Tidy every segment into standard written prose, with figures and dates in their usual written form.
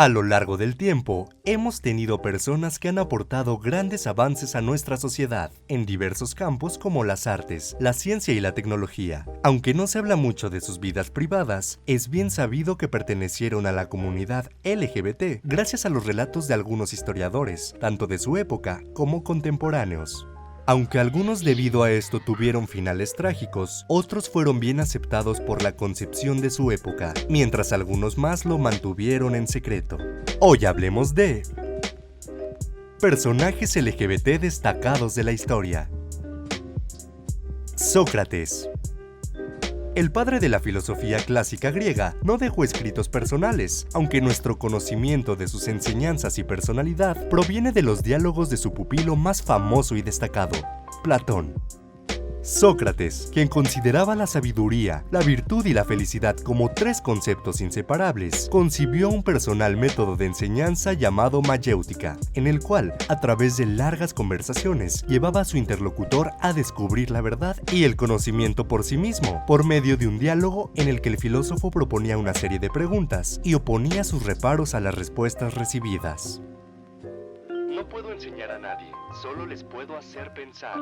A lo largo del tiempo, hemos tenido personas que han aportado grandes avances a nuestra sociedad, en diversos campos como las artes, la ciencia y la tecnología. Aunque no se habla mucho de sus vidas privadas, es bien sabido que pertenecieron a la comunidad LGBT gracias a los relatos de algunos historiadores, tanto de su época como contemporáneos. Aunque algunos debido a esto tuvieron finales trágicos, otros fueron bien aceptados por la concepción de su época, mientras algunos más lo mantuvieron en secreto. Hoy hablemos de personajes LGBT destacados de la historia. Sócrates. El padre de la filosofía clásica griega no dejó escritos personales, aunque nuestro conocimiento de sus enseñanzas y personalidad proviene de los diálogos de su pupilo más famoso y destacado, Platón. Sócrates, quien consideraba la sabiduría, la virtud y la felicidad como tres conceptos inseparables, concibió un personal método de enseñanza llamado mayéutica, en el cual, a través de largas conversaciones, llevaba a su interlocutor a descubrir la verdad y el conocimiento por sí mismo, por medio de un diálogo en el que el filósofo proponía una serie de preguntas y oponía sus reparos a las respuestas recibidas. No puedo enseñar a nadie, solo les puedo hacer pensar.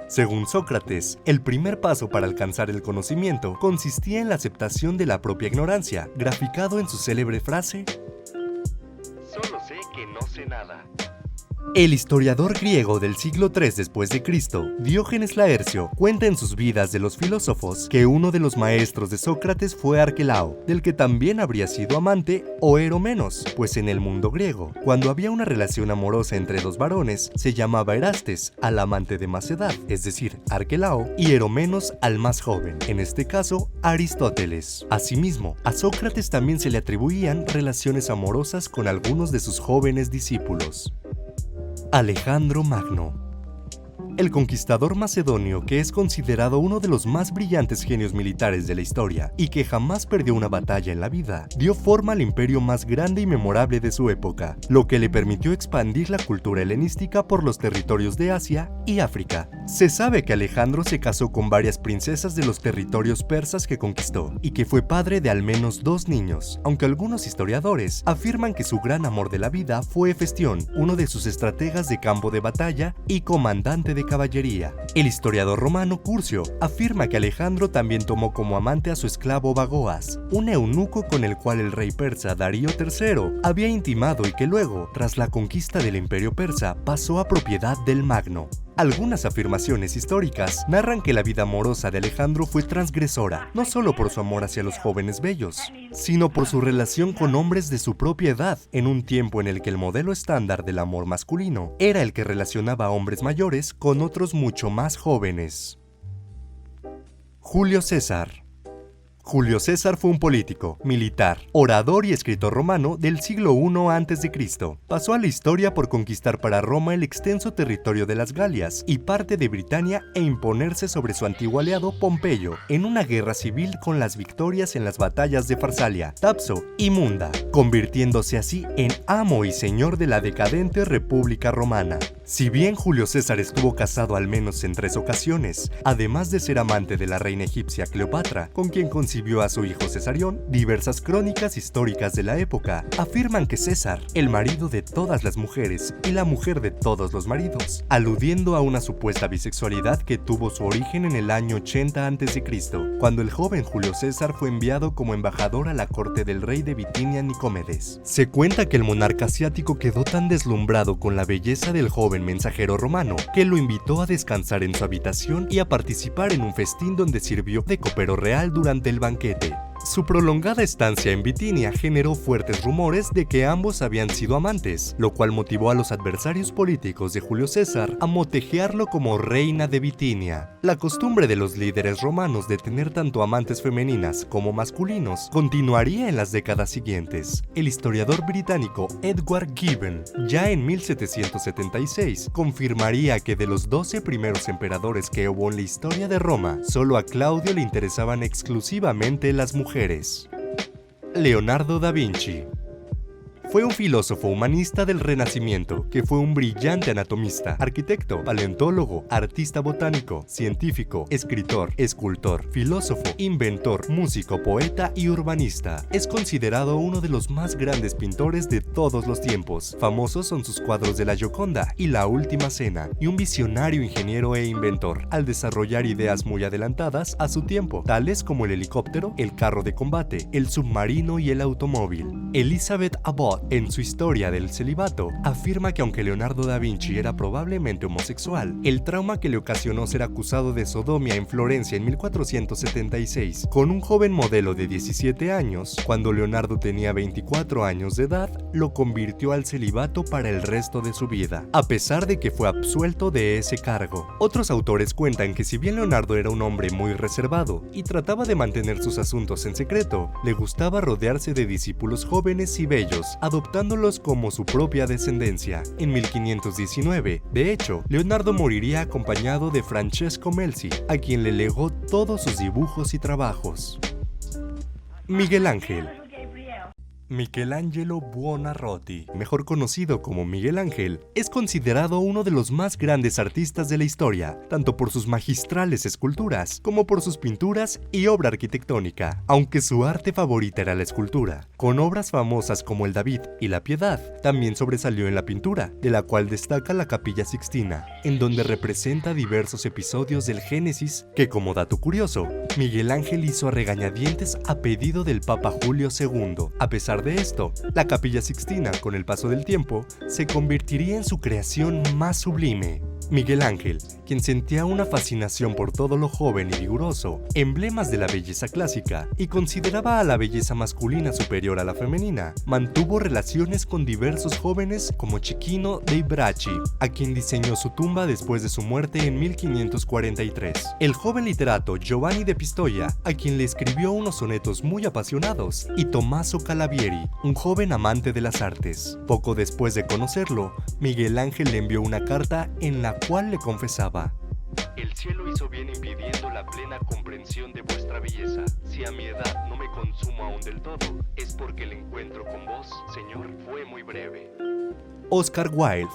Según Sócrates, el primer paso para alcanzar el conocimiento consistía en la aceptación de la propia ignorancia, graficado en su célebre frase: Solo sé que no sé nada. El historiador griego del siglo III después de Cristo, Diógenes Laercio, cuenta en sus vidas de los filósofos que uno de los maestros de Sócrates fue Arquelao, del que también habría sido amante o Eromenos, pues en el mundo griego, cuando había una relación amorosa entre dos varones, se llamaba Erastes al amante de más edad, es decir, Arquelao, y Eromenos al más joven, en este caso, Aristóteles. Asimismo, a Sócrates también se le atribuían relaciones amorosas con algunos de sus jóvenes discípulos. Alejandro Magno. El conquistador macedonio, que es considerado uno de los más brillantes genios militares de la historia y que jamás perdió una batalla en la vida, dio forma al imperio más grande y memorable de su época, lo que le permitió expandir la cultura helenística por los territorios de Asia y África. Se sabe que Alejandro se casó con varias princesas de los territorios persas que conquistó y que fue padre de al menos 2 niños, aunque algunos historiadores afirman que su gran amor de la vida fue Hefestión, uno de sus estrategas de campo de batalla y comandante de caballería. El historiador romano Curcio afirma que Alejandro también tomó como amante a su esclavo Bagoas, un eunuco con el cual el rey persa Darío III había intimado y que luego, tras la conquista del imperio persa, pasó a propiedad del Magno. Algunas afirmaciones históricas narran que la vida amorosa de Alejandro fue transgresora, no solo por su amor hacia los jóvenes bellos, sino por su relación con hombres de su propia edad, en un tiempo en el que el modelo estándar del amor masculino era el que relacionaba a hombres mayores con otros mucho más jóvenes. Julio César. Julio César fue un político, militar, orador y escritor romano del siglo I a.C. Pasó a la historia por conquistar para Roma el extenso territorio de las Galias y parte de Britania e imponerse sobre su antiguo aliado Pompeyo en una guerra civil con las victorias en las batallas de Farsalia, Tapso y Munda, convirtiéndose así en amo y señor de la decadente República Romana. Si bien Julio César estuvo casado al menos en 3 ocasiones, además de ser amante de la reina egipcia Cleopatra, con quien concibió a su hijo Cesarión, diversas crónicas históricas de la época afirman que César, el marido de todas las mujeres y la mujer de todos los maridos, aludiendo a una supuesta bisexualidad que tuvo su origen en el año 80 a.C., cuando el joven Julio César fue enviado como embajador a la corte del rey de Bitinia Nicómedes. Se cuenta que el monarca asiático quedó tan deslumbrado con la belleza del joven mensajero romano que lo invitó a descansar en su habitación y a participar en un festín donde sirvió de copero real durante el banquete. Su prolongada estancia en Bitinia generó fuertes rumores de que ambos habían sido amantes, lo cual motivó a los adversarios políticos de Julio César a motejearlo como reina de Bitinia. La costumbre de los líderes romanos de tener tanto amantes femeninas como masculinos continuaría en las décadas siguientes. El historiador británico Edward Gibbon, ya en 1776, confirmaría que de los 12 primeros emperadores que hubo en la historia de Roma, solo a Claudio le interesaban exclusivamente las mujeres. Leonardo da Vinci. fue un filósofo humanista del Renacimiento que fue un brillante anatomista, arquitecto, paleontólogo, artista botánico, científico, escritor, escultor, filósofo, inventor, músico, poeta y urbanista. Es considerado uno de los más grandes pintores de todos los tiempos. Famosos son sus cuadros de la Gioconda y la Última Cena, y un visionario ingeniero e inventor, al desarrollar ideas muy adelantadas a su tiempo, tales como el helicóptero, el carro de combate, el submarino y el automóvil. Elizabeth Abbott, en su Historia del celibato, afirma que aunque Leonardo da Vinci era probablemente homosexual, el trauma que le ocasionó ser acusado de sodomía en Florencia en 1476 con un joven modelo de 17 años, cuando Leonardo tenía 24 años de edad, lo convirtió al celibato para el resto de su vida, a pesar de que fue absuelto de ese cargo. Otros autores cuentan que si bien Leonardo era un hombre muy reservado y trataba de mantener sus asuntos en secreto, le gustaba rodearse de discípulos jóvenes y bellos, adoptándolos como su propia descendencia. En 1519, de hecho, Leonardo moriría acompañado de Francesco Melzi, a quien le legó todos sus dibujos y trabajos. Miguel Ángel. Michelangelo Buonarroti, mejor conocido como Miguel Ángel, es considerado uno de los más grandes artistas de la historia, tanto por sus magistrales esculturas como por sus pinturas y obra arquitectónica, aunque su arte favorita era la escultura. Con obras famosas como el David y la Piedad, también sobresalió en la pintura, de la cual destaca la Capilla Sixtina, en donde representa diversos episodios del Génesis que, como dato curioso, Miguel Ángel hizo a regañadientes a pedido del Papa Julio II. A pesar de esto, la Capilla Sixtina, con el paso del tiempo, se convertiría en su creación más sublime. Miguel Ángel, quien sentía una fascinación por todo lo joven y vigoroso, emblemas de la belleza clásica, y consideraba a la belleza masculina superior a la femenina, mantuvo relaciones con diversos jóvenes como Cecchino dei Bracci, a quien diseñó su tumba después de su muerte en 1543. El joven literato Giovanni de Pistoia, a quien le escribió unos sonetos muy apasionados, y Tommaso Calavieri, un joven amante de las artes. Poco después de conocerlo, Miguel Ángel le envió una carta en la cual le confesaba: el cielo hizo bien impidiendo la plena comprensión de vuestra belleza. Si a mi edad no me consumo aún del todo, es porque el encuentro con vos, Señor, fue muy breve. Oscar Wilde.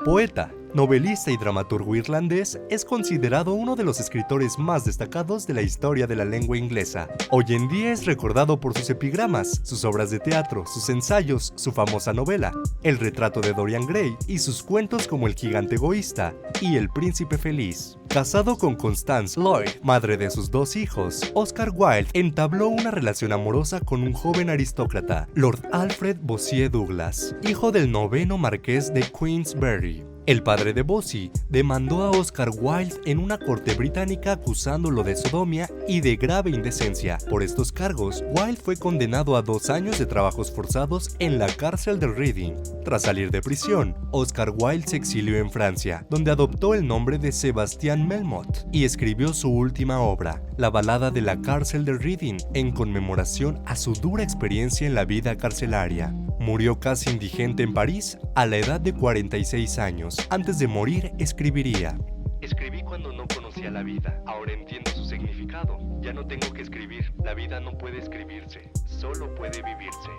Poeta, novelista y dramaturgo irlandés, es considerado uno de los escritores más destacados de la historia de la lengua inglesa. Hoy en día es recordado por sus epigramas, sus obras de teatro, sus ensayos, su famosa novela, El retrato de Dorian Gray, y sus cuentos como El gigante egoísta y El príncipe feliz. Casado con Constance Lloyd, madre de sus 2 hijos, Oscar Wilde entabló una relación amorosa con un joven aristócrata, Lord Alfred Bossier Douglas, hijo del 9º marqués de Queensberry. El padre de Bossy demandó a Oscar Wilde en una corte británica acusándolo de sodomía y de grave indecencia. Por estos cargos, Wilde fue condenado a 2 años de trabajos forzados en la cárcel de Reading. Tras salir de prisión, Oscar Wilde se exilió en Francia, donde adoptó el nombre de Sébastien Melmoth y escribió su última obra, La balada de la cárcel de Reading, en conmemoración a su dura experiencia en la vida carcelaria. Murió casi indigente en París a la edad de 46 años. Antes de morir, escribiría: escribí cuando no conocía la vida, ahora entiendo su significado. Ya no tengo que escribir, la vida no puede escribirse, solo puede vivirse.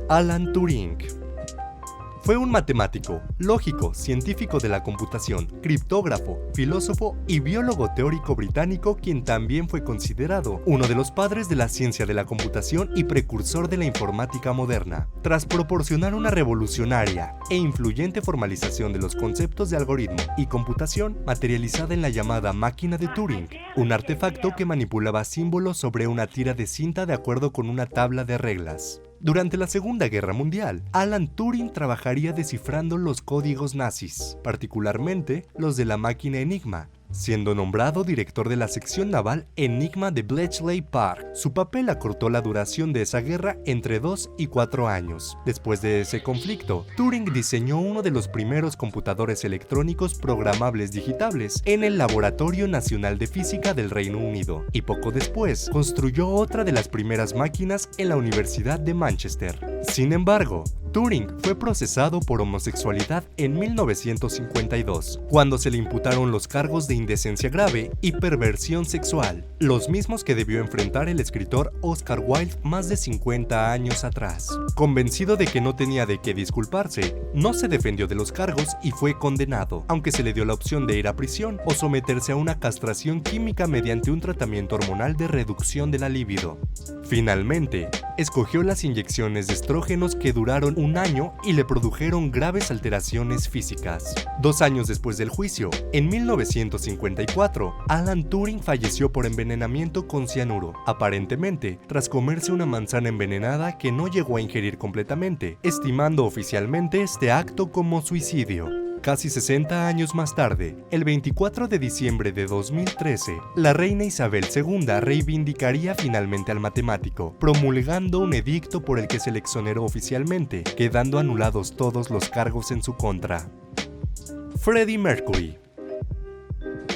Alan Turing. Fue un matemático, lógico, científico de la computación, criptógrafo, filósofo y biólogo teórico británico, quien también fue considerado uno de los padres de la ciencia de la computación y precursor de la informática moderna. Tras proporcionar una revolucionaria e influyente formalización de los conceptos de algoritmo y computación materializada en la llamada máquina de Turing, un artefacto que manipulaba símbolos sobre una tira de cinta de acuerdo con una tabla de reglas. Durante la Segunda Guerra Mundial, Alan Turing trabajaría descifrando los códigos nazis, particularmente los de la máquina Enigma, siendo nombrado director de la sección naval Enigma de Bletchley Park. Su papel acortó la duración de esa guerra entre 2 y 4 años. Después de ese conflicto, Turing diseñó uno de los primeros computadores electrónicos programables digitables en el Laboratorio Nacional de Física del Reino Unido, y poco después construyó otra de las primeras máquinas en la Universidad de Manchester. Sin embargo, Turing fue procesado por homosexualidad en 1952, cuando se le imputaron los cargos de indecencia grave y perversión sexual, los mismos que debió enfrentar el escritor Oscar Wilde más de 50 años atrás. Convencido de que no tenía de qué disculparse, no se defendió de los cargos y fue condenado, aunque se le dio la opción de ir a prisión o someterse a una castración química mediante un tratamiento hormonal de reducción de la libido. Finalmente, escogió las inyecciones de estrógenos que duraron un año y le produjeron graves alteraciones físicas. 2 años después del juicio, en 1954, Alan Turing falleció por envenenamiento con cianuro, aparentemente tras comerse una manzana envenenada que no llegó a ingerir completamente, estimando oficialmente este acto como suicidio. Casi 60 años más tarde, el 24 de diciembre de 2013, la reina Isabel II reivindicaría finalmente al matemático, promulgando un edicto por el que se le exoneró oficialmente, quedando anulados todos los cargos en su contra. Freddie Mercury.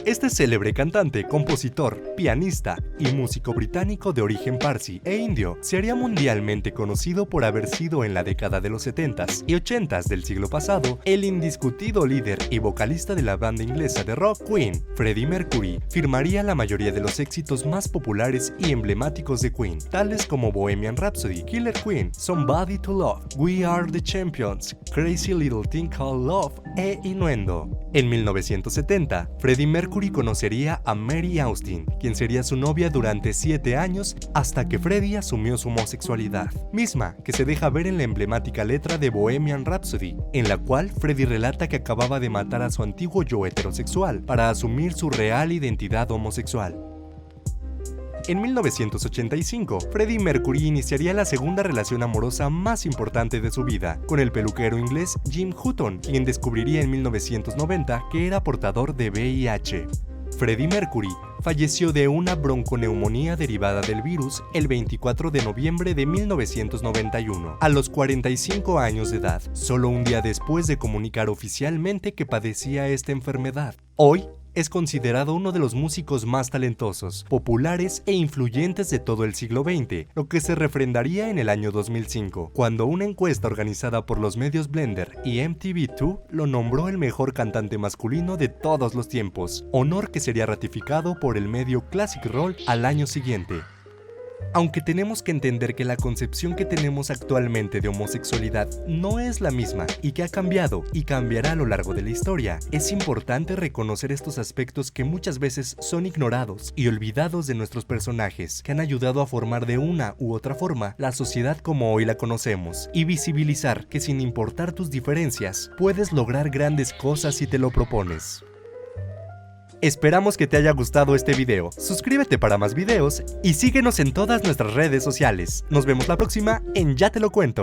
Este célebre cantante, compositor, pianista y músico británico de origen parsi e indio se haría mundialmente conocido por haber sido en la década de los 70s y 80s del siglo pasado el indiscutido líder y vocalista de la banda inglesa de rock Queen. Freddie Mercury firmaría la mayoría de los éxitos más populares y emblemáticos de Queen, tales como Bohemian Rhapsody, Killer Queen, Somebody to Love, We Are the Champions, Crazy Little Thing Called Love e Innuendo. En 1970, Freddie Mercury conocería a Mary Austin, quien sería su novia durante 7 años hasta que Freddie asumió su homosexualidad, misma que se deja ver en la emblemática letra de Bohemian Rhapsody, en la cual Freddie relata que acababa de matar a su antiguo yo heterosexual para asumir su real identidad homosexual. En 1985, Freddie Mercury iniciaría la segunda relación amorosa más importante de su vida, con el peluquero inglés Jim Hutton, quien descubriría en 1990 que era portador de VIH. Freddie Mercury falleció de una bronconeumonía derivada del virus el 24 de noviembre de 1991, a los 45 años de edad, solo un día después de comunicar oficialmente que padecía esta enfermedad. Hoy, es considerado uno de los músicos más talentosos, populares e influyentes de todo el siglo XX, lo que se refrendaría en el año 2005, cuando una encuesta organizada por los medios Blender y MTV2 lo nombró el mejor cantante masculino de todos los tiempos, honor que sería ratificado por el medio Classic Roll al año siguiente. Aunque tenemos que entender que la concepción que tenemos actualmente de homosexualidad no es la misma y que ha cambiado y cambiará a lo largo de la historia, es importante reconocer estos aspectos que muchas veces son ignorados y olvidados de nuestros personajes, que han ayudado a formar de una u otra forma la sociedad como hoy la conocemos, y visibilizar que sin importar tus diferencias, puedes lograr grandes cosas si te lo propones. Esperamos que te haya gustado este video, suscríbete para más videos y síguenos en todas nuestras redes sociales. Nos vemos la próxima en Ya Te Lo Cuento.